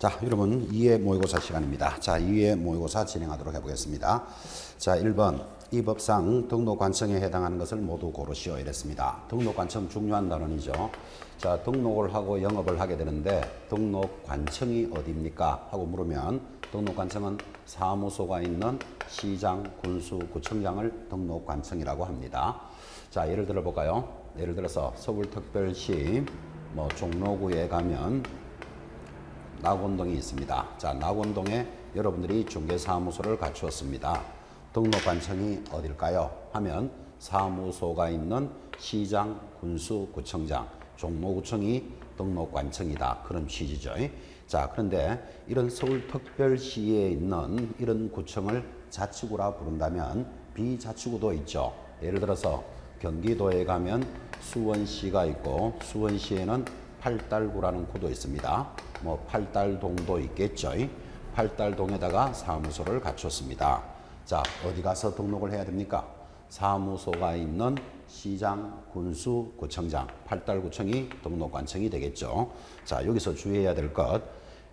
자, 여러분 2회 모의고사 시간입니다. 자, 2회 모의고사 진행하도록 해보겠습니다. 자, 1번 이 법상 등록관청에 해당하는 것을 모두 고르시오 이랬습니다. 등록관청 중요한 단원이죠. 자, 등록을 하고 영업을 하게 되는데 등록관청이 어디입니까? 하고 물으면 등록관청은 사무소가 있는 시장, 군수, 구청장을 등록관청이라고 합니다. 자, 예를 들어 볼까요? 예를 들어서 서울특별시 종로구에 가면 낙원동이 있습니다. 자, 낙원동에 여러분들이 중개사무소를 갖추었습니다. 등록관청이 어딜까요? 하면 사무소가 있는 시장, 군수, 구청장, 종로구청이 등록관청이다. 그런 취지죠. 자, 그런데 이런 서울특별시에 있는 이런 구청을 자치구라 부른다면 비자치구도 있죠. 예를 들어서 경기도에 가면 수원시가 있고 수원시에는 팔달구라는 구도 있습니다. 팔달동도 있겠죠. 팔달동에다가 사무소를 갖췄습니다. 자, 어디 가서 등록을 해야 됩니까? 사무소가 있는 시장, 군수, 구청장, 팔달구청이 등록관청이 되겠죠. 자, 여기서 주의해야 될 것,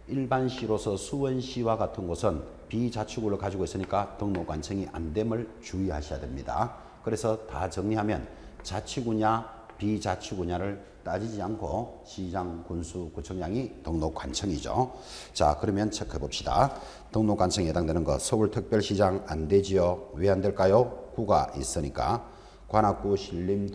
일반시로서 수원시와 같은 곳은 비자치구를 가지고 있으니까 등록관청이 안 됨을 주의하셔야 됩니다. 그래서 다 정리하면 자치구냐 비자치구냐를 따지지 않고 시장, 군수, 구청장이 등록관청이죠. 자, 그러면 체크해 봅시다. 등록관청에 해당되는 것 서울특별시장 안 되지요. 왜 안 될까요? 구가 있으니까. 관악구, 신림,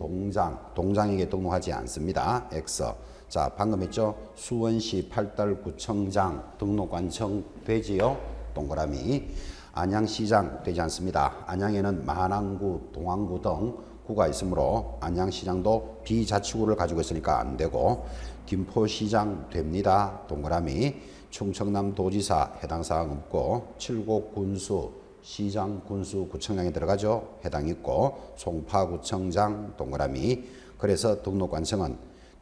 동장에게 등록하지 않습니다. X. 자, 방금 했죠? 수원시 팔달구청장 등록관청 되지요? 동그라미. 안양시장 되지 않습니다. 안양에는 만안구, 동안구 등 구가 있으므로 안양시장도 비자치구를 가지고 있으니까 안 되고, 김포시장 됩니다. 동그라미. 충청남도지사 해당 사항 없고, 칠곡군수 시장, 군수, 구청장에 들어가죠. 해당 있고, 송파구청장 동그라미. 그래서 등록관청은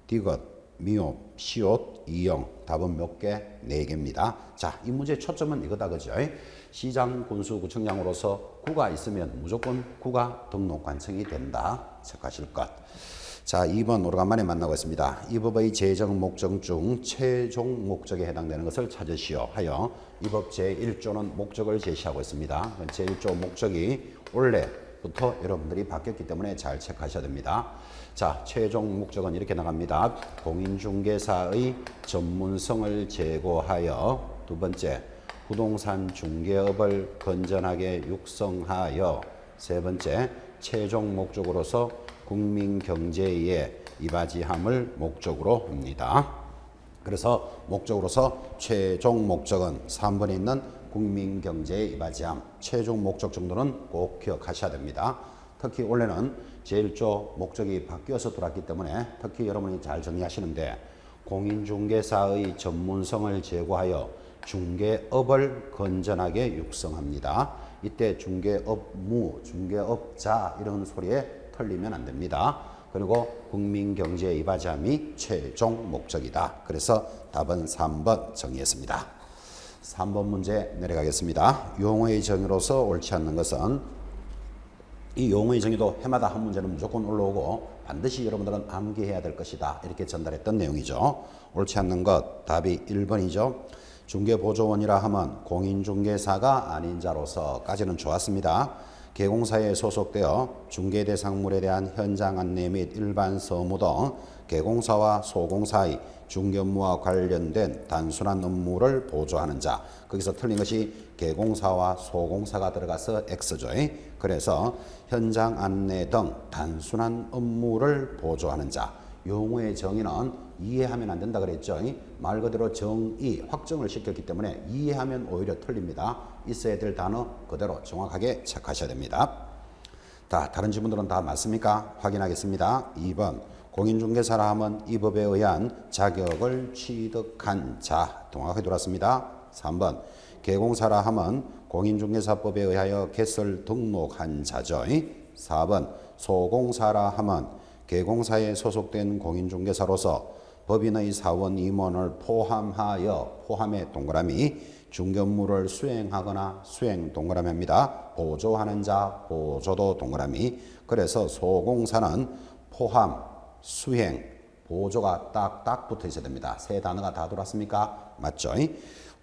디귿, 미옵, 시옷, 이용. 답은 몇 개? 4개입니다. 자, 이 문제의 초점은 이거다, 그죠? 시장, 군수, 구청장으로서 구가 있으면 무조건 구가 등록관청이 된다. 체크하실 것. 자, 2번 오래간만에 만나고 있습니다. 이 법의 제정 목적 중 최종 목적에 해당되는 것을 찾으시오 하여 이 법 제1조는 목적을 제시하고 있습니다. 제1조 목적이 원래부터 여러분들이 바뀌었기 때문에 잘 체크하셔야 됩니다. 자, 최종 목적은 이렇게 나갑니다. 공인중개사의 전문성을 제고하여, 두 번째, 부동산 중개업을 건전하게 육성하여, 세 번째, 최종 목적으로서 국민 경제에 이바지함을 목적으로 합니다. 그래서 목적으로서 최종 목적은 3번에 있는 국민 경제에 이바지함, 최종 목적 정도는 꼭 기억하셔야 됩니다. 특히 원래는 제1조 목적이 바뀌어서 들어왔기 때문에 특히 여러분이 잘 정리하시는데, 공인중개사의 전문성을 제고하여 중개업을 건전하게 육성합니다. 이때 중개업무, 중개업자 이런 소리에 틀리면 안 됩니다. 그리고 국민경제에 이바지함이 최종 목적이다. 그래서 답은 3번 정의했습니다. 3번 문제 내려가겠습니다. 용어의 정의로서 옳지 않는 것은, 이 용어의 정의도 해마다 한 문제는 무조건 올라오고 반드시 여러분들은 암기해야 될 것이다. 이렇게 전달했던 내용이죠. 옳지 않는 것, 답이 1번이죠. 중개보조원이라 하면 공인중개사가 아닌 자로서까지는 좋았습니다. 개공사에 소속되어 중개대상물에 대한 현장 안내 및 일반 서무 등 개공사와 소공사의 중개업무와 관련된 단순한 업무를 보조하는 자. 거기서 틀린 것이 개공사와 소공사가 들어가서 X죠. 그래서 현장 안내 등 단순한 업무를 보조하는 자. 용어의 정의는 이해하면 안 된다 그랬죠. 말 그대로 정의, 확정을 시켰기 때문에 이해하면 오히려 틀립니다. 있어야 될 단어 그대로 정확하게 체크하셔야 됩니다. 자, 다른 지문들은 다 맞습니까? 확인하겠습니다. 2번 공인중개사라 하면 이 법에 의한 자격을 취득한 자. 정확하게 들어왔습니다. 3번 개공사라 하면 공인중개사법에 의하여 개설 등록한 자죠. 4번 소공사라 하면 개공사에 소속된 공인중개사로서 법인의 사원 임원을 포함해 동그라미 중개업무를 수행하거나 수행 동그라미 합니다. 보조하는 자, 보조도 동그라미. 그래서 소공사는 포함, 수행, 보조가 딱딱 붙어 있어야 됩니다. 세 단어가 다 들어왔습니까? 맞죠?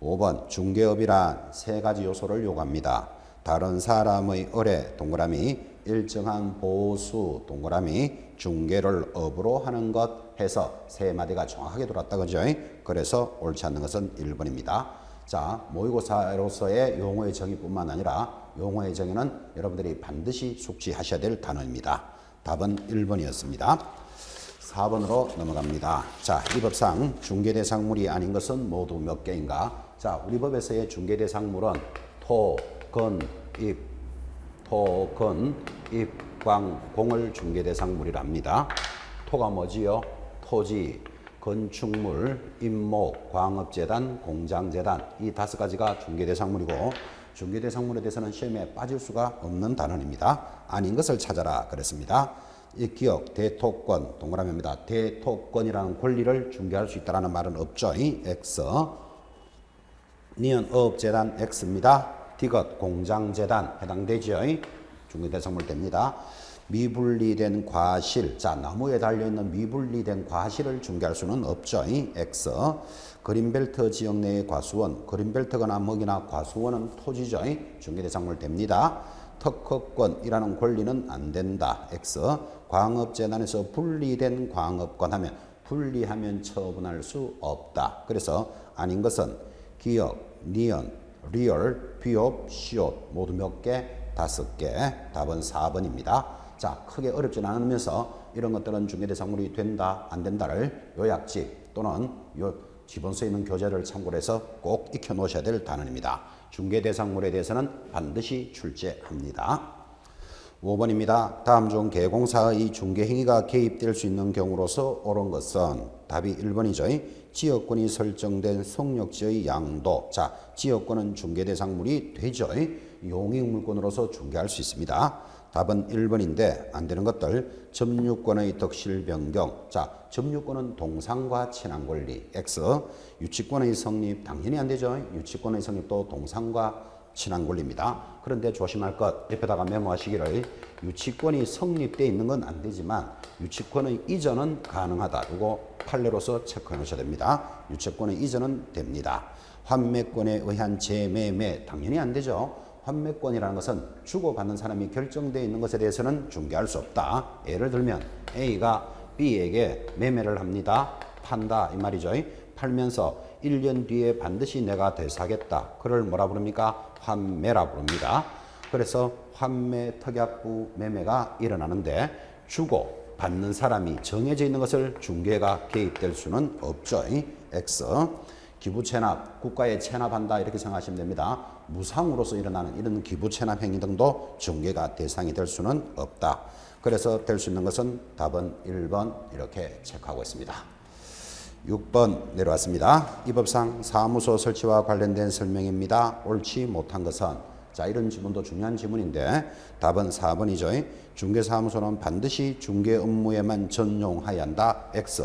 5번 중개업이란 세 가지 요소를 요구합니다. 다른 사람의 의뢰 동그라미 일정한 보수 동그라미 중개를 업으로 하는 것 해서 세 마디가 정확하게 들어왔다 그죠? 그래서 옳지 않는 것은 1번입니다. 자, 모의고사로서의 용어의 정의뿐만 아니라 용어의 정의는 여러분들이 반드시 숙지하셔야 될 단어입니다. 답은 1번이었습니다. 4번으로 넘어갑니다. 자, 이 법상 중개대상물이 아닌 것은 모두 몇 개인가? 자, 우리 법에서의 중개대상물은 토, 건, 입, 토, 건, 입, 광, 공을 중개대상물이랍니다. 토가 뭐지요? 토지, 건축물, 임목, 광업재단, 공장재단 이 5가지가 중개대상물이고 중개대상물에 대해서는 시험에 빠질 수가 없는 단원입니다. 아닌 것을 찾아라 그랬습니다. 이 기억, 대토권, 동그라미입니다. 대토권이라는 권리를 중개할 수 있다는 말은 없죠. X. 니은 어업재단 X입니다. 디귿, 공장재단 해당되죠. 중개대상물 됩니다. 미분리된 과실, 자 나무에 달려있는 미분리된 과실을 중개할 수는 없죠. X. 그린벨트 지역 내의 과수원, 그린벨트거나 먹이나 과수원은 토지죠. 중개대상물 됩니다. 특허권이라는 권리는 안 된다. X. 광업재단에서 분리된 광업권 하면 분리하면 처분할 수 없다. 그래서 아닌 것은 기억, 니은, 리얼, 비옵, 시옷 모두 몇 개? 5개. 답은 4번입니다. 자, 크게 어렵진 않으면서 이런 것들은 중개대상물이 된다, 안 된다를 요약집 또는 지본서에 있는 교재를 참고로 해서 꼭 익혀 놓으셔야 될 단원입니다. 중개대상물에 대해서는 반드시 출제합니다. 5번입니다. 다음 중 개공사의 중개행위가 개입될 수 있는 경우로서 옳은 것은 답이 1번이죠. 지역권이 설정된 성역지의 양도. 자, 지역권은 중개대상물이 되죠. 용익물권으로서 중개할 수 있습니다. 답은 1번인데 안 되는 것들 점유권의 덕실 변경. 자, 점유권은 동상과 친한 권리 X. 유치권의 성립 당연히 안 되죠. 유치권의 성립도 동상과 친한 권리입니다. 그런데 조심할 것 옆에다가 메모하시기를 유치권이 성립되어 있는 건 안 되지만 유치권의 이전은 가능하다. 이거 판례로서 체크해 놓으셔야 됩니다. 유치권의 이전은 됩니다. 환매권에 의한 재매매 당연히 안 되죠. 환매권이라는 것은 주고받는 사람이 결정되어 있는 것에 대해서는 중개할 수 없다. 예를 들면 A가 B에게 매매를 합니다. 판다 이 말이죠. 팔면서 1년 뒤에 반드시 내가 되사겠다. 그걸 뭐라 부릅니까? 환매라 부릅니다. 그래서 환매 특약부 매매가 일어나는데 주고 받는 사람이 정해져 있는 것을 중개가 개입될 수는 없죠. X. 기부 체납, 국가에 체납한다 이렇게 생각하시면 됩니다. 무상으로서 일어나는 이런 기부 체납 행위 등도 중개가 대상이 될 수는 없다. 그래서 될 수 있는 것은 답은 1번 이렇게 체크하고 있습니다. 6번 내려왔습니다. 이 법상 사무소 설치와 관련된 설명입니다. 옳지 못한 것은 자 이런 지문도 중요한 지문인데 답은 4번이죠. 중개사무소는 반드시 중개 업무에만 전용하여야 한다. X.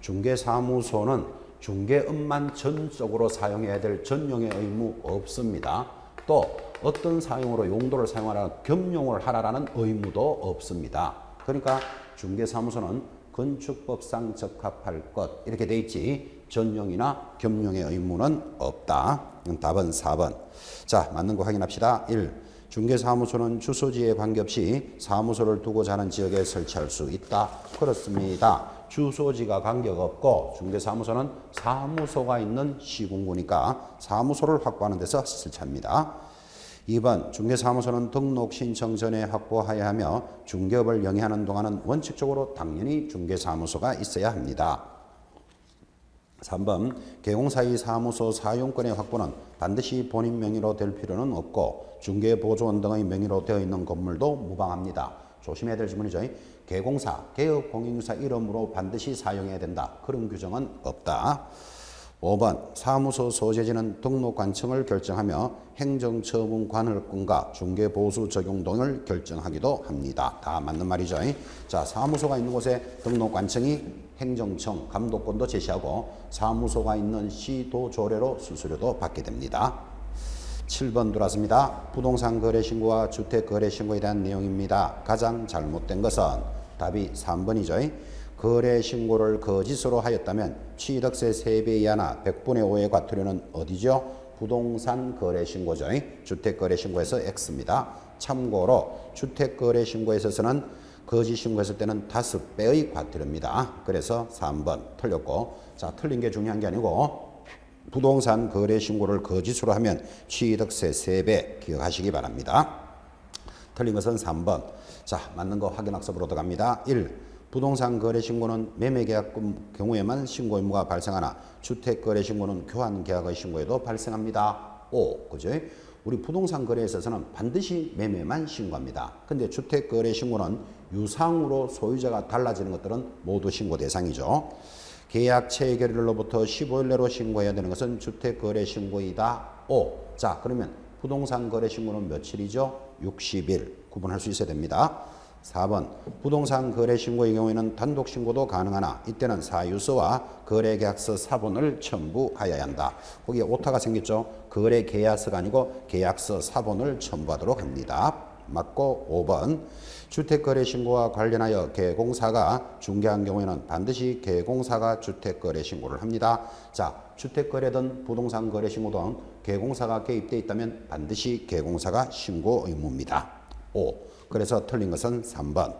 중개사무소는 중개업만 전적으로 사용해야 될 전용의 의무 없습니다. 또 어떤 사용으로 용도를 사용하라 겸용을 하라라는 의무도 없습니다. 그러니까 중개사무소는 건축법상 적합할 것 이렇게 돼 있지 전용이나 겸용의 의무는 없다. 답은 4번. 자, 맞는 거 확인합시다. 1. 중개사무소는 주소지에 관계없이 사무소를 두고자 하는 지역에 설치할 수 있다. 그렇습니다. 주소지가 관계없고 중개사무소는 사무소가 있는 시군구니까 사무소를 확보하는 데서 설치합니다. 2번 중개사무소는 등록 신청 전에 확보하여야 하며 중개업을 영위하는 동안은 원칙적으로 당연히 중개사무소가 있어야 합니다. 3번 개공사의 사무소 사용권의 확보는 반드시 본인 명의로 될 필요는 없고 중개보조원 등의 명의로 되어 있는 건물도 무방합니다. 조심해야 될 질문이죠. 개공사, 개업공인중개사 이름으로 반드시 사용해야 된다. 그런 규정은 없다. 5번 사무소 소재지는 등록관청을 결정하며 행정처분관할권과 중개보수 적용 등을 결정하기도 합니다. 다 맞는 말이죠. 자, 사무소가 있는 곳에 등록관청이 행정청, 감독권도 제시하고 사무소가 있는 시도 조례로 수수료도 받게 됩니다. 7번 들어왔습니다. 부동산 거래 신고와 주택 거래 신고에 대한 내용입니다. 가장 잘못된 것은 답이 3번이죠. 거래 신고를 거짓으로 하였다면 취득세 3배 이하나 100분의 5의 과태료는 어디죠? 부동산 거래 신고죠. 주택 거래 신고에서 X입니다. 참고로 주택 거래 신고에 있어서는 거짓 신고했을 때는 5배의 과태료입니다. 그래서 3번 틀렸고, 자, 틀린 게 중요한 게 아니고 부동산 거래 신고를 거짓으로 하면 취득세 3배 기억하시기 바랍니다. 틀린 것은 3번. 자, 맞는 거 확인 학습으로 들어갑니다. 1. 부동산 거래 신고는 매매 계약 경우에만 신고 의무가 발생하나 주택 거래 신고는 교환 계약의 신고에도 발생합니다. 5. 그죠? 우리 부동산 거래에 있어서는 반드시 매매만 신고합니다. 근데 주택 거래 신고는 유상으로 소유자가 달라지는 것들은 모두 신고 대상이죠. 계약 체결일로부터 15일 내로 신고해야 되는 것은 주택 거래 신고이다. 5. 자, 그러면 부동산 거래 신고는 며칠이죠? 60일. 구분할 수 있어야 됩니다. 4번 부동산 거래 신고의 경우에는 단독 신고도 가능하나 이때는 사유서와 거래계약서 사본을 첨부하여야 한다. 거기에 오타가 생겼죠. 거래계약서가 아니고 계약서 사본을 첨부하도록 합니다. 맞고 5번 주택거래 신고와 관련하여 개공사가 중개한 경우에는 반드시 개공사가 주택거래 신고를 합니다. 자, 주택거래든 부동산 거래 신고든 개공사가 개입되어 있다면 반드시 개공사가 신고 의무입니다. 5. 그래서 틀린 것은 3번.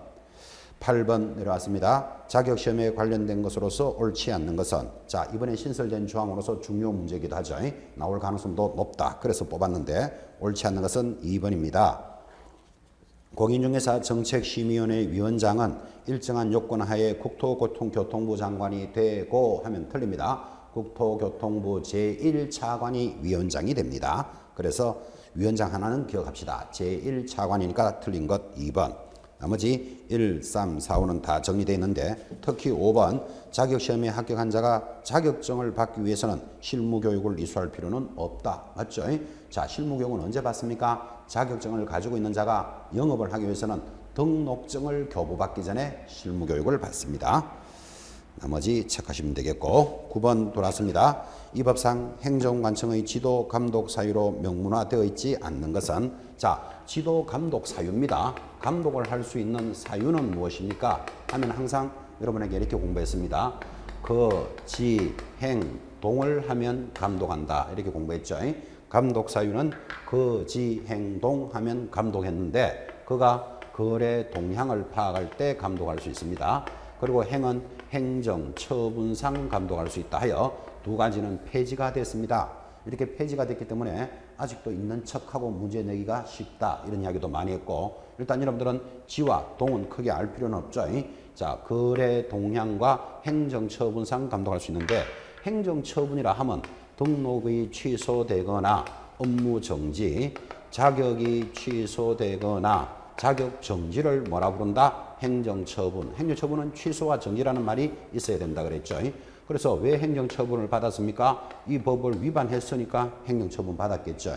8번 내려왔습니다. 자격시험에 관련된 것으로서 옳지 않는 것은, 자, 이번에 신설된 조항으로서 중요 문제이기도 하죠. 나올 가능성도 높다. 그래서 뽑았는데 옳지 않는 것은 2번입니다. 공인중개사 정책심의위원회 위원장은 일정한 요건 하에 국토교통부 장관이 되고 하면 틀립니다. 국토교통부 제1차관이 위원장이 됩니다. 그래서 위원장 하나는 기억합시다. 제1차관이니까 틀린 것 2번. 나머지 1, 3, 4, 5는 다 정리되어 있는데 특히 5번 자격시험에 합격한 자가 자격증을 받기 위해서는 실무교육을 이수할 필요는 없다. 맞죠? 자, 실무교육은 언제 받습니까? 자격증을 가지고 있는 자가 영업을 하기 위해서는 등록증을 교부받기 전에 실무교육을 받습니다. 나머지 체크하시면 되겠고 9번 돌아왔습니다. 이 법상 행정관청의 지도 감독 사유로 명문화되어 있지 않는 것은, 자, 지도 감독 사유입니다. 감독을 할 수 있는 사유는 무엇입니까? 하면 항상 여러분에게 이렇게 공부했습니다. 지, 행, 동을 하면 감독한다. 이렇게 공부했죠. 감독 사유는 지, 행, 동 하면 감독했는데 그가 거래 동향을 파악할 때 감독할 수 있습니다. 그리고 행은 행정, 처분상 감독할 수 있다 하여 두 가지는 폐지가 됐습니다. 이렇게 폐지가 됐기 때문에 아직도 있는 척하고 문제 내기가 쉽다. 이런 이야기도 많이 했고, 일단 여러분들은 지와 동은 크게 알 필요는 없죠. 자, 거래 동향과 행정, 처분상 감독할 수 있는데 행정 처분이라 하면 등록이 취소되거나 업무 정지, 자격이 취소되거나 자격 정지를 뭐라 부른다? 행정처분. 행정처분은 취소와 정지라는 말이 있어야 된다 그랬죠. 그래서 왜 행정처분을 받았습니까? 이 법을 위반했으니까 행정처분 받았겠죠.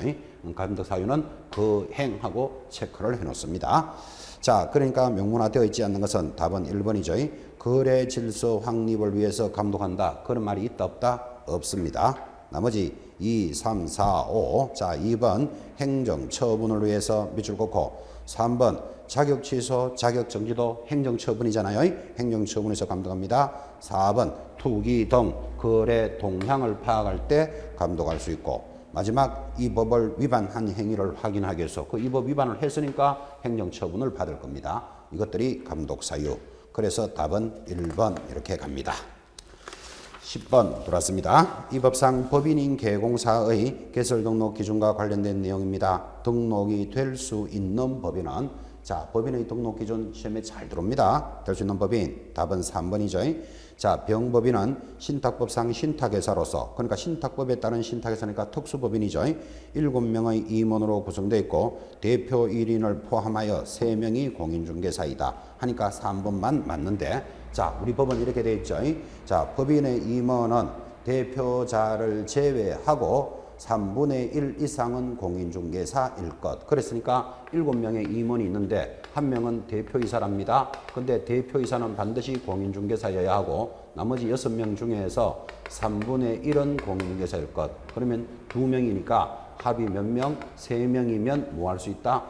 감독 사유는 그 행하고 체크를 해놓습니다. 자, 그러니까 명문화되어 있지 않는 것은 답은 1번이죠. 거래 질서 확립을 위해서 감독한다. 그런 말이 있다 없다? 없습니다. 나머지 2, 3, 4, 5. 자, 2번 행정처분을 위해서 밑줄 긋고 3번 자격 취소, 자격 정지도 행정처분이잖아요. 행정처분에서 감독합니다. 4번 투기 등 거래 동향을 파악할 때 감독할 수 있고, 마지막 이 법을 위반한 행위를 확인하기 위해서 그 이 법 위반을 했으니까 행정처분을 받을 겁니다. 이것들이 감독 사유. 그래서 답은 1번 이렇게 갑니다. 10번 돌았습니다. 이 법상 법인인 개공사의 개설 등록 기준과 관련된 내용입니다. 등록이 될 수 있는 법인은, 자, 법인의 등록 기준 시험에 잘 들어옵니다. 될 수 있는 법인, 답은 3번이죠. 자, 병법인은 신탁법상 신탁회사로서, 그러니까 신탁법에 따른 신탁회사니까 특수법인이죠. 7명의 임원으로 구성되어 있고 대표 1인을 포함하여 3명이 공인중개사이다 하니까 3번만 맞는데, 자, 우리 법은 이렇게 되어 있죠. 자, 법인의 임원은 대표자를 제외하고 3분의 1 이상은 공인중개사일 것. 그랬으니까 7명의 임원이 있는데 1명은 대표이사랍니다. 근데 대표이사는 반드시 공인중개사여야 하고 나머지 6명 중에서 3분의 1은 공인중개사일 것. 그러면 2명이니까 합이 몇 명? 3명이면 뭐 할 수 있다?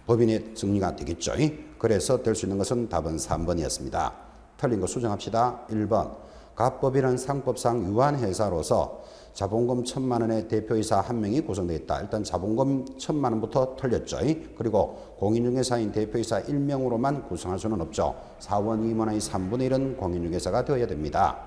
법인의 정리가 되겠죠. 그래서 될 수 있는 것은 답은 3번이었습니다. 틀린 거 수정합시다. 1번 갑법인은 상법상 유한회사로서 자본금 1,000만 원의 대표이사 한 명이 구성되어 있다. 일단 자본금 1,000만 원부터 틀렸죠. 그리고 공인중개사인 대표이사 1명으로만 구성할 수는 없죠. 사원 임원의 3분의 1은 공인중개사가 되어야 됩니다.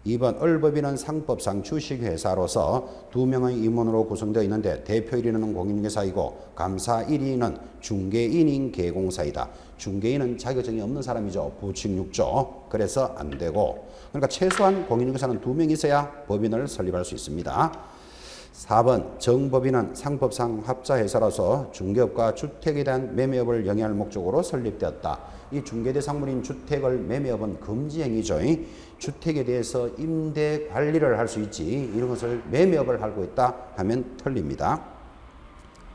2번 을법인은 상법상 주식회사로서 2명의 임원으로 구성되어 있는데 대표 1인은 공인중개사이고 감사 1인은 중개인인 개공사이다. 중개인은 자격증이 없는 사람이죠. 부칙 6조. 그래서 안 되고, 그러니까 최소한 공인중개사는 2명 있어야 법인을 설립할 수 있습니다. 4번 정법인은 상법상 합자회사로서 중개업과 주택에 대한 매매업을 영위할 목적으로 설립되었다. 이 중개대상물인 주택을 매매업은 금지행위죠. 주택에 대해서 임대 관리를 할 수 있지 이런 것을 매매업을 하고 있다 하면 틀립니다.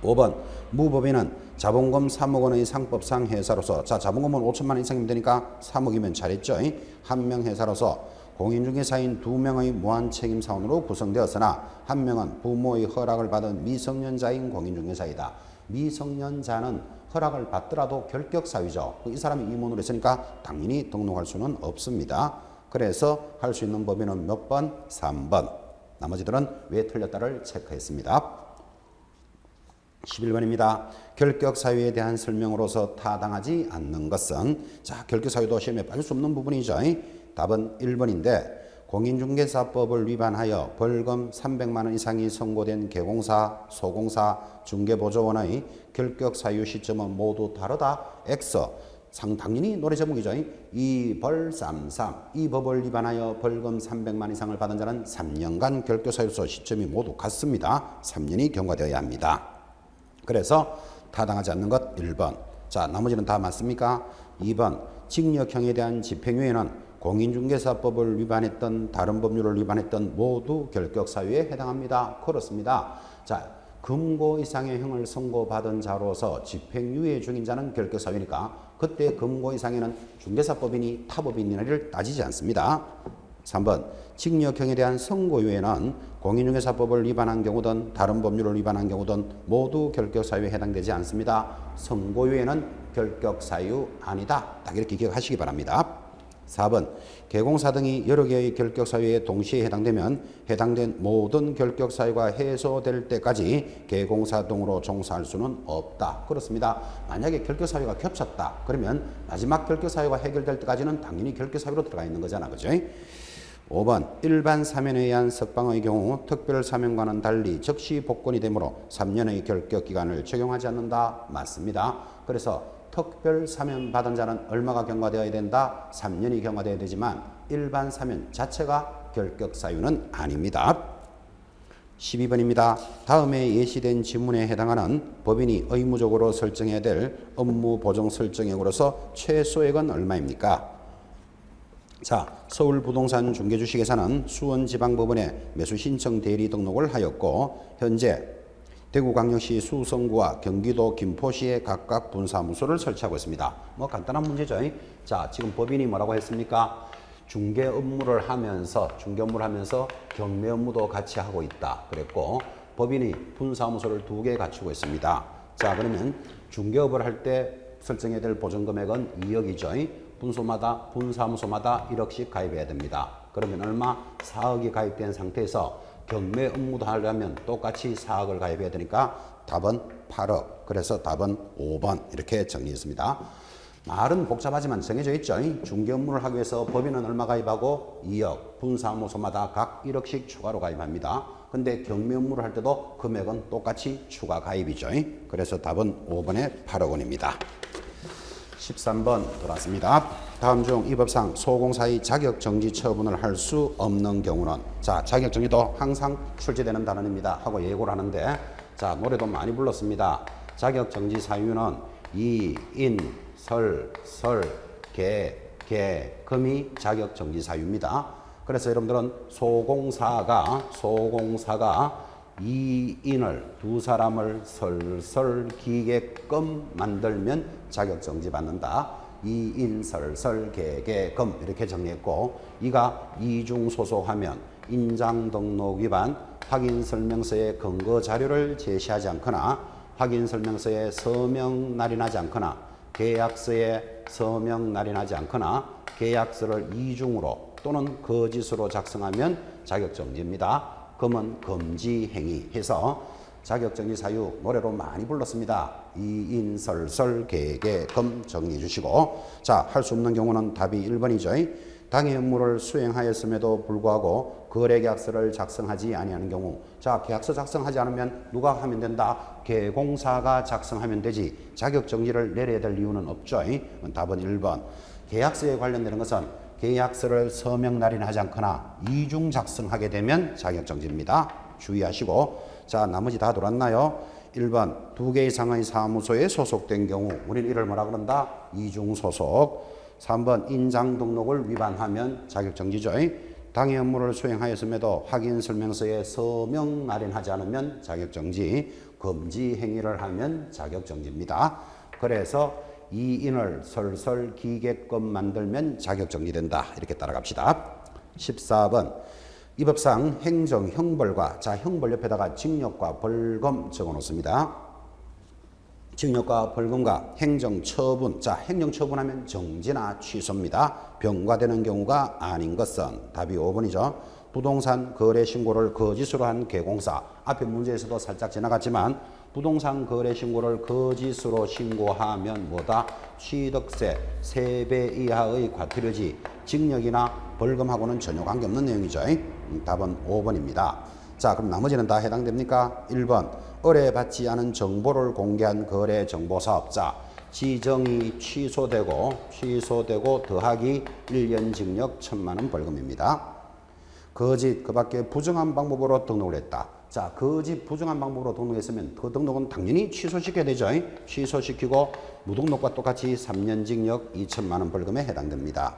5번 무법인은 자본금 3억 원의 상법상 회사로서, 자 자본금은 5천만 원 이상이면 되니까 3억이면 잘했죠. 한 명 회사로서 공인중개사인 2명의 무한책임사원으로 구성되었으나 한 명은 부모의 허락을 받은 미성년자인 공인중개사이다. 미성년자는 허락을 받더라도 결격사유죠. 이 사람이 임원으로 했으니까 당연히 등록할 수는 없습니다. 그래서 할 수 있는 법인은 몇 번? 3번. 나머지들은 왜 틀렸다를 체크했습니다. 11번입니다. 결격사유에 대한 설명으로서 타당하지 않는 것은, 자 결격사유도 시험에 빠질 수 없는 부분이죠. 답은 1번인데 공인중개사법을 위반하여 벌금 300만 원 이상이 선고된 개공사, 소공사, 중개보조원의 결격사유 시점은 모두 다르다. X. 당연히 노래 제목이죠. 이벌33. 이 법을 위반하여 벌금 300만 이상을 받은 자는 3년간 결격사유로서 시점이 모두 같습니다. 3년이 경과되어야 합니다. 그래서 타당하지 않는 것 1번. 자 나머지는 다 맞습니까? 2번 징역형에 대한 집행유예는 공인중개사법을 위반했던 다른 법률을 위반했던 모두 결격사유에 해당합니다. 그렇습니다. 자 금고 이상의 형을 선고받은 자로서 집행유예 중인 자는 결격사유니까 그때 금고 이상에는 중개사법인이 타법인이를 따지지 않습니다. 3번 징역형에 대한 선고유예는 공인중개사법을 위반한 경우든 다른 법률을 위반한 경우든 모두 결격사유에 해당되지 않습니다. 선고유예는 결격사유 아니다. 딱 이렇게 기억하시기 바랍니다. 4번 개공사 등이 여러 개의 결격사유에 동시에 해당되면 해당된 모든 결격사유가 해소될 때까지 개공사 등으로 종사할 수는 없다. 그렇습니다. 만약에 결격사유가 겹쳤다. 그러면 마지막 결격사유가 해결될 때까지는 당연히 결격사유로 들어가 있는 거잖아. 그죠? 5번 일반 사면에 의한 석방의 경우 특별 사면과는 달리 즉시 복권이 되므로 3년의 결격기간을 적용하지 않는다. 맞습니다. 그래서 특별 사면 받은 자는 얼마가 경과되어야 된다? 3년이 경과되어야 되지만 일반 사면 자체가 결격 사유는 아닙니다. 12번입니다. 다음에 예시된 지문에 해당하는 법인이 의무적으로 설정해야 될 업무 보정 설정액으로서 최소액은 얼마입니까? 자, 서울부동산 중개주식회사는 수원지방법원에 매수신청 대리 등록을 하였고 현재 대구광역시 수성구와 경기도 김포시에 각각 분사무소를 설치하고 있습니다. 뭐 간단한 문제죠. 자, 지금 법인이 뭐라고 했습니까? 중개 업무를 하면서 경매 업무도 같이 하고 있다. 그랬고 법인이 분사무소를 2개 갖추고 있습니다. 자, 그러면 중개업을 할 때 설정해야 될 보전금액은 2억이죠. 분사무소마다 1억씩 가입해야 됩니다. 그러면 얼마? 4억이 가입된 상태에서 경매 업무도 하려면 똑같이 4억을 가입해야 되니까 답은 8억. 그래서 답은 5번 이렇게 정리했습니다. 말은 복잡하지만 정해져 있죠. 중개 업무를 하기 위해서 법인은 얼마 가입하고 2억, 분사무소마다 각 1억씩 추가로 가입합니다. 근데 경매 업무를 할 때도 금액은 똑같이 추가 가입이죠. 그래서 답은 5번에 8억 원입니다. 13번 돌아왔습니다. 다음 중 이 법상 소공사의 자격정지 처분을 할 수 없는 경우는, 자 자격정지도 항상 출제되는 단어입니다 하고 예고를 하는데, 자 노래도 많이 불렀습니다. 자격정지 사유는 이, 인, 설, 개, 금이 자격정지 사유입니다. 그래서 여러분들은 소공사가 이인을 두 사람을 설설기게끔 만들면 자격정지 받는다. 이인 설설개개금 이렇게 정리했고, 이가 이중 소속하면 인장등록 위반, 확인설명서에 근거자료를 제시하지 않거나 확인설명서에 서명 날인하지 않거나 계약서에 서명 날인하지 않거나 계약서를 이중으로 또는 거짓으로 작성하면 자격정지입니다. 금은 금지 행위 해서 자격정지 사유 노래로 많이 불렀습니다. 이인설설 계계금 정리해 주시고, 자, 할 수 없는 경우는 답이 1번이죠. 당해 업무를 수행하였음에도 불구하고 거래계약서를 작성하지 아니하는 경우, 자, 계약서 작성하지 않으면 누가 하면 된다? 계공사가 작성하면 되지. 자격정지를 내려야 될 이유는 없죠. 답은 1번. 계약서에 관련되는 것은 계약서를 서명 날인하지 않거나 이중 작성하게 되면 자격정지입니다. 주의하시고, 자, 나머지 다 돌았나요? 1번, 2개 이상의 사무소에 소속된 경우, 우리는 이를 뭐라 그런다? 이중 소속. 3번, 인장 등록을 위반하면 자격정지죠. 당해 업무를 수행하였음에도 확인 설명서에 서명 날인하지 않으면 자격정지, 금지 행위를 하면 자격정지입니다. 그래서 이인을 설설 기계금 만들면 자격정지된다. 이렇게 따라갑시다. 14번, 이 법상 행정 형벌과, 자, 형벌 옆에다가 징역과 벌금 적어 놓습니다. 징역과 벌금과 행정처분, 자, 행정처분하면 정지나 취소입니다. 병과되는 경우가 아닌 것은 답이 5번이죠. 부동산 거래 신고를 거짓으로 한 계공사, 앞에 문제에서도 살짝 지나갔지만 부동산 거래 신고를 거짓으로 신고하면 뭐다? 취득세 3배 이하의 과태료지. 징역이나 벌금하고는 전혀 관계없는 내용이죠. 답은 5번입니다. 자, 그럼 나머지는 다 해당됩니까? 1번, 의뢰받지 않은 정보를 공개한 거래 정보 사업자, 지정이 취소되고 더하기 1년 징역 1,000만 원 벌금입니다. 거짓, 그 밖에 부정한 방법으로 등록을 했다. 자, 거짓, 부정한 방법으로 등록했으면 그 등록은 당연히 취소시켜야 되죠. 취소시키고 무등록과 똑같이 3년 징역 2,000만 원 벌금에 해당됩니다.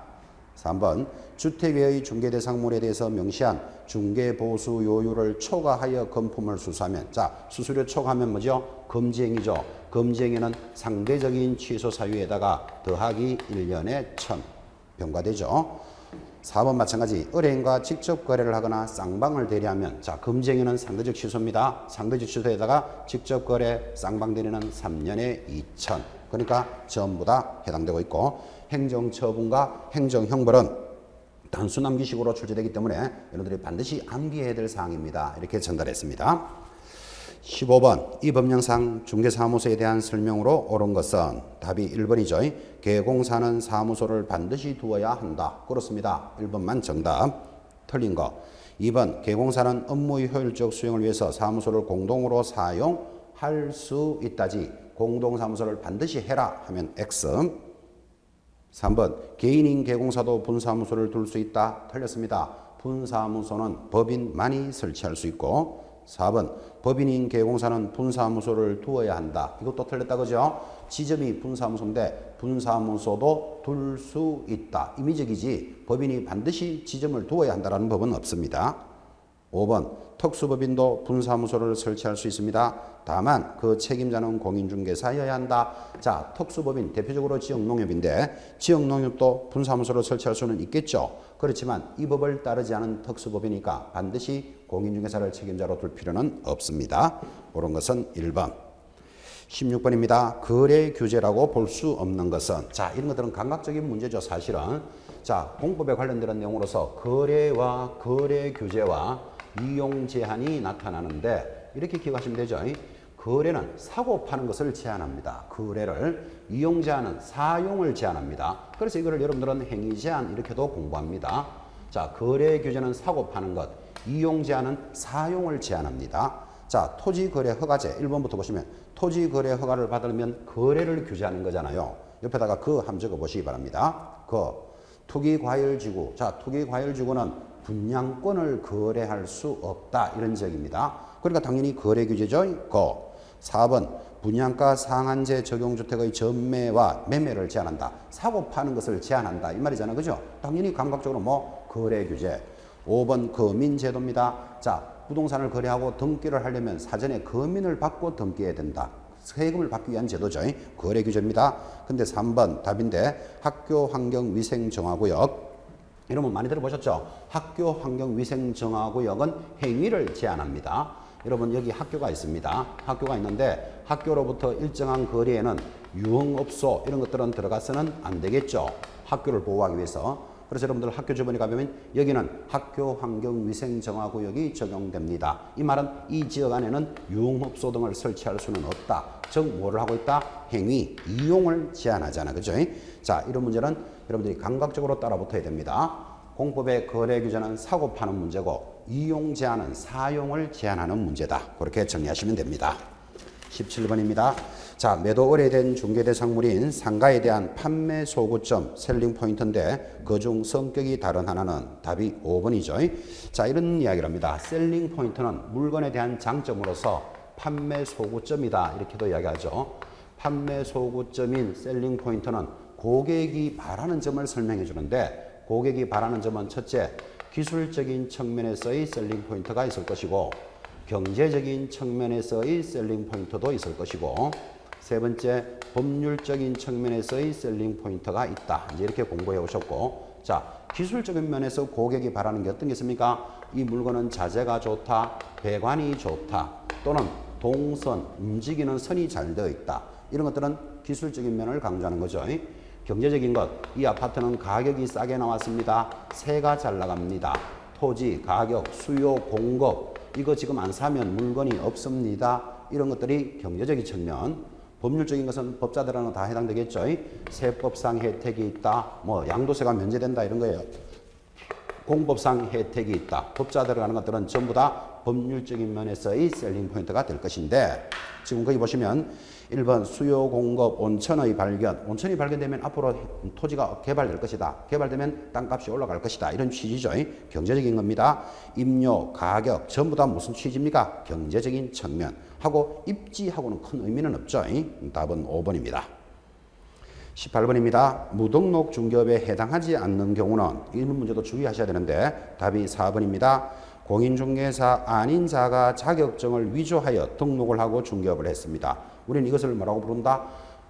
3번, 주택의 중개대상물에 대해서 명시한 중개보수 요율을 초과하여 금품을 수수하면, 자, 수수료 초과하면 뭐죠? 금지행위죠. 금지행위는 상대적인 취소 사유에다가 더하기 1년에 1,000 병과되죠. 4번 마찬가지, 의뢰인과 직접 거래를 하거나 쌍방을 대리하면, 자, 금지행위는 상대적 취소입니다. 상대적 취소에다가 직접 거래, 쌍방 대리는 3년에 2,000. 그러니까 전부 다 해당되고 있고, 행정처분과 행정형벌은 단수 암기식으로 출제되기 때문에 여러분들이 반드시 암기해야 될 사항입니다. 이렇게 전달했습니다. 15번, 이 법령상 중개사무소에 대한 설명으로 옳은 것은 답이 1번이죠. 계공사는 사무소를 반드시 두어야 한다. 그렇습니다. 1번만 정답. 틀린 거. 2번, 계공사는 업무의 효율적 수행을 위해서 사무소를 공동으로 사용할 수 있다지. 공동사무소를 반드시 해라 하면 X. 3번, 개인인 계공사도 분사무소를 둘 수 있다. 틀렸습니다. 분사무소는 법인만이 설치할 수 있고, 4번, 법인인 계공사는 분사무소를 두어야 한다. 이것도 틀렸다, 그죠? 지점이 분사무소인데 분사무소도 둘 수 있다. 임의적이지 법인이 반드시 지점을 두어야 한다는 법은 없습니다. 5번, 특수법인도 분사무소를 설치할 수 있습니다. 다만 그 책임자는 공인중개사여야 한다. 자, 특수법인 대표적으로 지역농협인데 지역농협도 분사무소를 설치할 수는 있겠죠. 그렇지만 이 법을 따르지 않은 특수법이니까 반드시 공인중개사를 책임자로 둘 필요는 없습니다. 옳은 것은 1번. 16번입니다. 거래 규제라고 볼 수 없는 것은, 자, 이런 것들은 감각적인 문제죠, 사실은. 자, 공법에 관련되는 내용으로서 거래와 거래 규제와 이용 제한이 나타나는데 이렇게 기억하시면 되죠. 거래는 사고 파는 것을 제한합니다. 거래를, 이용 제한은 사용을 제한합니다. 그래서 이거를 여러분들은 행위 제한 이렇게도 공부합니다. 자, 거래 규제는 사고 파는 것, 이용 제한은 사용을 제한합니다. 자, 토지거래 허가제 1번부터 보시면 토지거래 허가를 받으면 거래를 규제하는 거잖아요. 옆에다가 그 함 적어 보시기 바랍니다. 투기과열지구. 자, 투기과열지구는 분양권을 거래할 수 없다. 이런 지역입니다. 그러니까 당연히 거래 규제죠. 4번, 분양가 상한제 적용주택의 전매와 매매를 제한한다. 사고 파는 것을 제한한다. 이 말이잖아요. 그죠? 당연히 감각적으로 뭐 거래 규제. 5번, 거민제도입니다. 자, 부동산을 거래하고 등기를 하려면 사전에 거민을 받고 등기해야 된다. 세금을 받기 위한 제도죠. 거래 규제입니다. 근데 3번 답인데 학교 환경 위생 정화구역. 여러분 많이 들어보셨죠? 학교 환경 위생 정화구역은 행위를 제한합니다. 여러분 여기 학교가 있습니다. 학교가 있는데 학교로부터 일정한 거리에는 유흥업소 이런 것들은 들어가서는 안 되겠죠. 학교를 보호하기 위해서. 그래서 여러분들 학교 주변에 가보면 여기는 학교 환경위생정화구역이 적용됩니다. 이 말은 이 지역 안에는 유흥업소 등을 설치할 수는 없다. 즉 뭐를 하고 있다? 행위, 이용을 제한하잖아. 그죠? 자, 이런 문제는 여러분들이 감각적으로 따라붙어야 됩니다. 공법의 거래 규제는 사고 파는 문제고 이용 제한은 사용을 제한하는 문제다. 그렇게 정리하시면 됩니다. 17번입니다. 자, 매도 의뢰된 중개대상물인 상가에 대한 판매 소구점, 셀링 포인트인데 그중 성격이 다른 하나는 답이 5번이죠. 자, 이런 이야기를 합니다. 셀링 포인트는 물건에 대한 장점으로서 판매 소구점이다. 이렇게도 이야기하죠. 판매 소구점인 셀링 포인트는 고객이 바라는 점을 설명해 주는데 고객이 바라는 점은 첫째, 기술적인 측면에서의 셀링 포인트가 있을 것이고 경제적인 측면에서의 셀링 포인트도 있을 것이고 세 번째, 법률적인 측면에서의 셀링 포인트가 있다. 이제 이렇게 공부해 오셨고 자, 기술적인 면에서 고객이 바라는 게 어떤 게 있습니까? 이 물건은 자재가 좋다, 배관이 좋다, 또는 동선, 움직이는 선이 잘 되어 있다. 이런 것들은 기술적인 면을 강조하는 거죠. 경제적인 것, 이 아파트는 가격이 싸게 나왔습니다. 세가 잘 나갑니다. 토지, 가격, 수요, 공급, 이거 지금 안 사면 물건이 없습니다. 이런 것들이 경제적인 측면. 법률적인 것은 법자들하고 다 해당되겠죠. 세법상 혜택이 있다, 뭐 양도세가 면제된다 이런 거예요. 공법상 혜택이 있다. 법자들을 하는 것들은 전부 다 법률적인 면에서의 셀링 포인트가 될 것인데 지금 거기 보시면 1번 수요 공급 온천의 발견. 온천이 발견되면 앞으로 토지가 개발될 것이다. 개발되면 땅값이 올라갈 것이다. 이런 취지죠. 경제적인 겁니다. 임료, 가격 전부 다 무슨 취지입니까? 경제적인 측면. 하고 입지하고는 큰 의미는 없죠. 답은 5번입니다. 18번입니다. 무등록 중개업에 해당하지 않는 경우는 이런 문제도 주의하셔야 되는데 답이 4번입니다. 공인중개사 아닌 자가 자격증을 위조하여 등록을 하고 중개업을 했습니다. 우리는 이것을 뭐라고 부른다?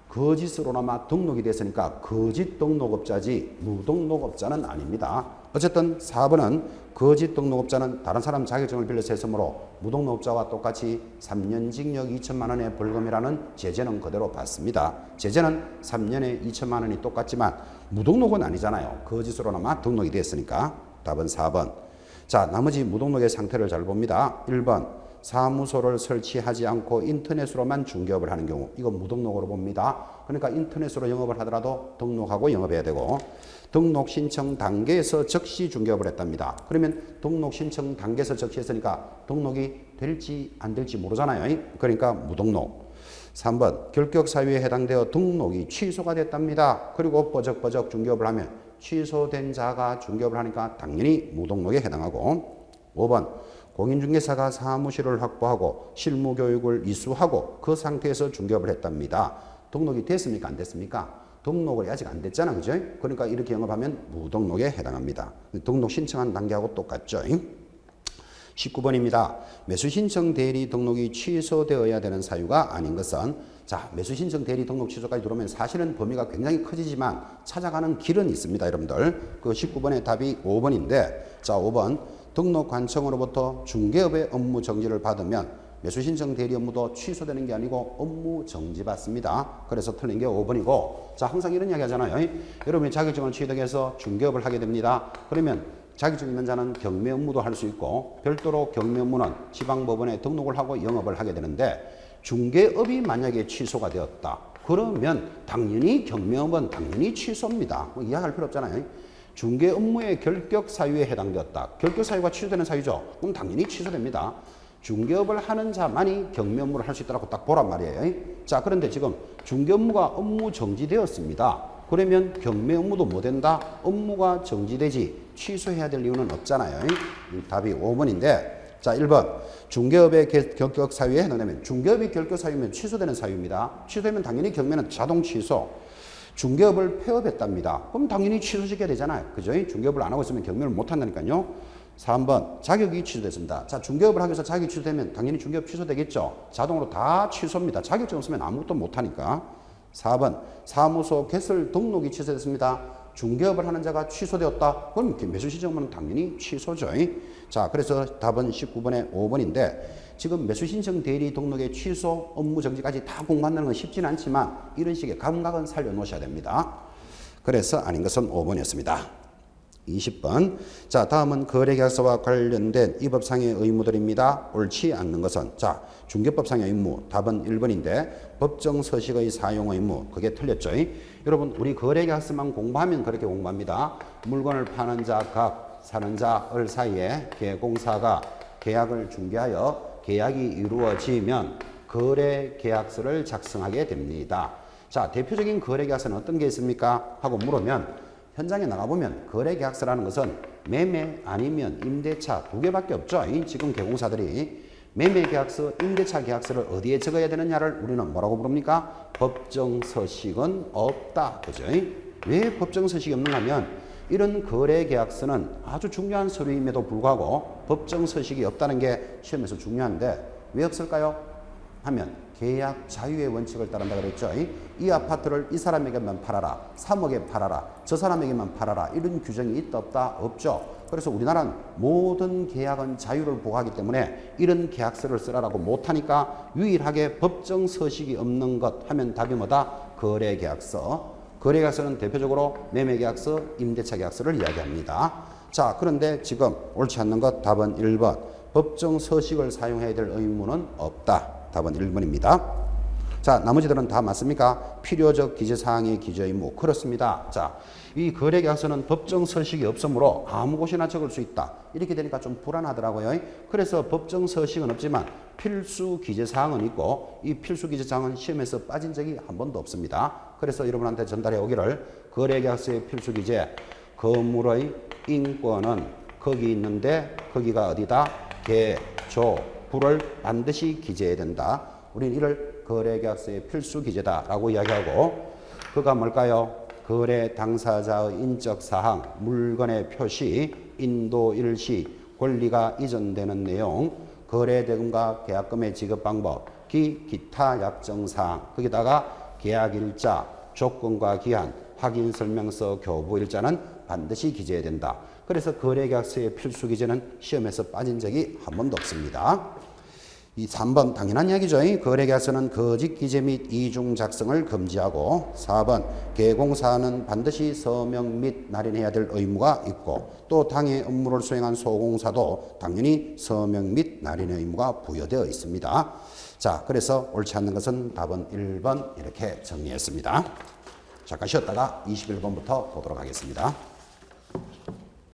거짓으로나마 등록이 됐으니까 거짓 등록업자지 무등록업자는 아닙니다. 어쨌든 4번은 거짓 등록업자는 다른 사람 자격증을 빌려서 했으므로 무등록업자와 똑같이 3년 징역 2천만 원의 벌금이라는 제재는 그대로 받습니다. 제재는 3년에 2천만 원이 똑같지만 무등록은 아니잖아요. 거짓으로나마 등록이 됐으니까. 답은 4번. 자, 나머지 무등록의 상태를 잘 봅니다. 1번. 사무소를 설치하지 않고 인터넷으로만 중개업을 하는 경우 이건 무등록으로 봅니다. 그러니까 인터넷으로 영업을 하더라도 등록하고 영업해야 되고 등록 신청 단계에서 즉시 중개업을 했답니다. 그러면 등록 신청 단계에서 즉시 했으니까 등록이 될지 안 될지 모르잖아요. 그러니까 무등록. 3번 결격 사유에 해당되어 등록이 취소가 됐답니다. 그리고 버적버적 중개업을 하면 취소된 자가 중개업을 하니까 당연히 무등록에 해당하고 5번 공인중개사가 사무실을 확보하고 실무교육을 이수하고 그 상태에서 중개업을 했답니다. 등록이 됐습니까? 안 됐습니까? 등록을 아직 안 됐잖아. 그죠? 그러니까 이렇게 영업하면 무등록에 해당합니다. 등록 신청한 단계하고 똑같죠. 19번입니다. 매수신청 대리 등록이 취소되어야 되는 사유가 아닌 것은 자, 매수신청 대리 등록 취소까지 들어오면 사실은 범위가 굉장히 커지지만 찾아가는 길은 있습니다. 여러분들. 그 19번의 답이 5번인데 자, 5번 등록관청으로부터 중개업의 업무 정지를 받으면 매수신청 대리 업무도 취소되는 게 아니고 업무 정지 받습니다. 그래서 틀린 게 5번이고 자, 항상 이런 이야기 하잖아요. 여러분이 자격증을 취득해서 중개업을 하게 됩니다. 그러면 자격증 있는 자는 경매 업무도 할 수 있고 별도로 경매 업무는 지방법원에 등록을 하고 영업을 하게 되는데 중개업이 만약에 취소가 되었다. 그러면 당연히 경매업은 당연히 취소입니다. 뭐 이야기할 필요 없잖아요. 중개 업무의 결격 사유에 해당되었다. 결격 사유가 취소되는 사유죠. 그럼 당연히 취소됩니다. 중개업을 하는 자만이 경매 업무를 할 수 있다고 딱 보란 말이에요. 자, 그런데 지금 중개 업무가 업무 정지되었습니다. 그러면 경매 업무도 뭐 된다? 업무가 정지되지 취소해야 될 이유는 없잖아요. 답이 5번인데 자, 1번 중개업의 결격 사유에 해당되면 중개업이 결격 사유면 취소되는 사유입니다. 취소되면 당연히 경매는 자동 취소. 중개업을 폐업했답니다. 그럼 당연히 취소시켜야 되잖아요. 그죠? 중개업을 안 하고 있으면 경매를 못 한다니까요. 3번 자격이 취소됐습니다. 자, 중개업을 하기 위해서 자격이 취소되면 당연히 중개업 취소되겠죠. 자동으로 다 취소입니다. 자격증 없으면 아무것도 못 하니까. 4번 사무소 개설 등록이 취소됐습니다. 중개업을 하는 자가 취소되었다. 그럼 매수신청은 당연히 취소죠. 자, 그래서 답은 19번에 5번인데 지금 매수신청 대리 등록의 취소 업무 정지까지 다 공부한다는 건 쉽지는 않지만 이런 식의 감각은 살려놓으셔야 됩니다. 그래서 아닌 것은 5번이었습니다. 20번. 자, 다음은 거래계약서와 관련된 이 법상의 의무들입니다. 옳지 않는 것은 자, 중개법상의 의무 답은 1번인데 법정 서식의 사용 의무 그게 틀렸죠. 여러분 우리 거래계약서만 공부하면 그렇게 공부합니다. 물건을 파는 자 각 사는 자을 사이에 계공사가 계약을 중개하여 계약이 이루어지면 거래계약서를 작성하게 됩니다. 자, 대표적인 거래계약서는 어떤 게 있습니까? 하고 물으면 현장에 나가보면 거래계약서라는 것은 매매 아니면 임대차 두 개밖에 없죠. 지금 개공사들이 매매계약서, 임대차 계약서를 어디에 적어야 되느냐를 우리는 뭐라고 부릅니까? 법정서식은 없다. 그죠? 왜 법정서식이 없는가 하면 이런 거래계약서는 아주 중요한 서류임에도 불구하고 법정서식이 없다는 게 시험에서 중요한데 왜 없을까요? 하면 계약 자유의 원칙을 따른다 그랬죠. 이 아파트를 이 사람에게만 팔아라, 3억에 팔아라, 저 사람에게만 팔아라 이런 규정이 있다 없다? 없죠. 그래서 우리나라는 모든 계약은 자유를 보호하기 때문에 이런 계약서를 쓰라고 못하니까 유일하게 법정 서식이 없는 것 하면 답이 뭐다? 거래계약서. 거래계약서는 대표적으로 매매계약서, 임대차 계약서를 이야기합니다. 자, 그런데 지금 옳지 않는 것 답은 1번. 법정 서식을 사용해야 될 의무는 없다. 답은 1번입니다. 자, 나머지들은 다 맞습니까? 필요적 기재사항의 기재 의무. 그렇습니다. 자, 이 거래계약서는 법정 서식이 없으므로 아무 곳이나 적을 수 있다. 이렇게 되니까 좀 불안하더라고요. 그래서 법정 서식은 없지만 필수 기재사항은 있고 이 필수 기재사항은 시험에서 빠진 적이 한 번도 없습니다. 그래서 여러분한테 전달해 오기를 거래계약서의 필수 기재 건물의 인권은 거기 있는데 거기가 어디다? 개, 조, 부를 반드시 기재해야 된다. 우리는 이를 거래계약서의 필수 기재다라고 이야기하고 그가 뭘까요? 거래 당사자의 인적 사항, 물건의 표시, 인도 일시, 권리가 이전되는 내용, 거래 대금과 계약금의 지급 방법, 기타 약정 사항, 거기다가 계약 일자, 조건과 기한, 확인 설명서, 교부 일자는 반드시 기재해야 된다. 그래서 거래계약서의 필수 기재는 시험에서 빠진 적이 한 번도 없습니다. 이 3번 당연한 이야기죠. 거래계약서는 거짓 기재 및 이중 작성을 금지하고 4번 개공사는 반드시 서명 및 날인해야 될 의무가 있고 또 당해 업무를 수행한 소공사도 당연히 서명 및 날인의 의무가 부여되어 있습니다. 자, 그래서 옳지 않는 것은 답은 1번 이렇게 정리했습니다. 잠깐 쉬었다가 21번부터 보도록 하겠습니다.